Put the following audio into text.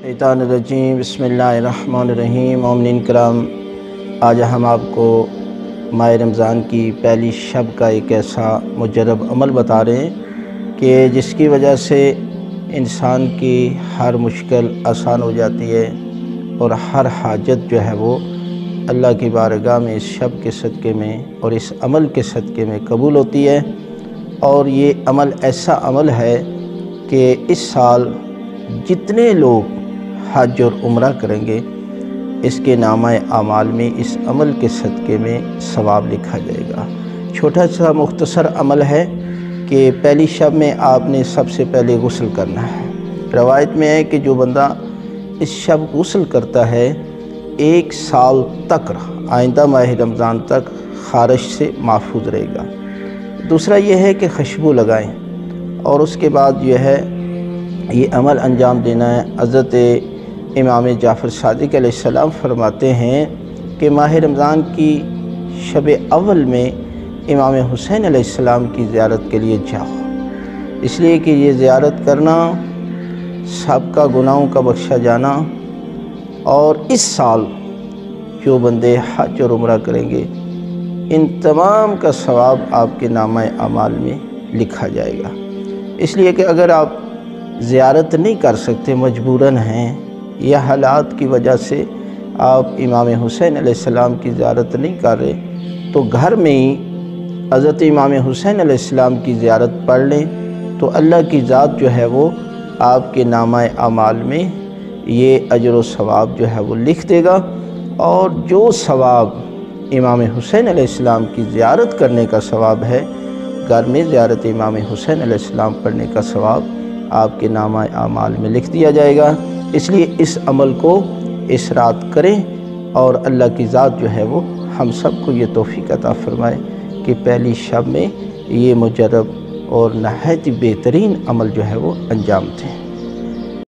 शैतानिर्रजीम बिस्मिल्लाहिर्रहमानिर्रहीम। मोमिनीन करम, आज हम आपको माह रमज़ान की पहली शब का एक ऐसा मुजरब अमल बता रहे हैं कि जिसकी वजह से इंसान की हर मुश्किल आसान हो जाती है और हर हाजत जो है वो अल्लाह की बारगाह में इस शब के सदक़े में और इस अमल के सदक़े में कबूल होती है। और ये अमल ऐसा अमल है कि इस साल जितने लोग हज और उम्रा करेंगे इसके नामा आमाल में इस अमल के सदक़े में सवाब लिखा जाएगा। छोटा सा मुख्तसर अमल है कि पहली शब में आपने सबसे पहले गुस्ल करना है। रवायत में है कि जो बंदा इस शब गुस्ल करता है 1 साल तक आइंदा माह रमज़ान तक ख़ारिश से महफूज रहेगा। दूसरा यह है कि खुशबू लगाएं और उसके बाद जो है ये अमल अंजाम देना है। हज़रत इमाम जाफ़र सादिक़ अलैहिस्सलाम फरमाते हैं कि माह रमज़ान की शब अव्वल में इमाम हुसैन अलैहिस्सलाम की ज़ियारत के लिए जाओ, इसलिए कि ये ज़ियारत करना सबका गुनाहों का बख्शा जाना। और इस साल जो बंदे हज और उम्रा करेंगे इन तमाम का सवाब आपके नामा अमाल में लिखा जाएगा। इसलिए कि अगर आप ज़ियारत नहीं कर सकते, मजबूरन हैं या हालात की वजह से आप इमाम हुसैन अलैहिस्सलाम की ज़ियारत नहीं कर रहे, तो घर में ही हज़रत इमाम हुसैन अलैहिस्सलाम की ज़ियारत पढ़ लें तो अल्लाह की ज़ात जो है वो आपके नामा अमाल में ये अजर व सवाब जो है वो लिख देगा। और जो सवाब इमाम हुसैन अलैहिस्सलाम की ज़ियारत करने का सवाब है, घर में ज़ियारत इमाम हुसैन अलैहिस्सलाम पढ़ने का सवाब आपके नामा आमाल में लिख दिया जाएगा। इसलिए इस अमल को इस रात करें और अल्लाह की ज़ात जो है वो हम सब को ये तौफ़ीक़ अता फ़रमाए कि पहली शब में ये मुजरब और नहायत बेहतरीन अमल जो है वो अंजाम दें।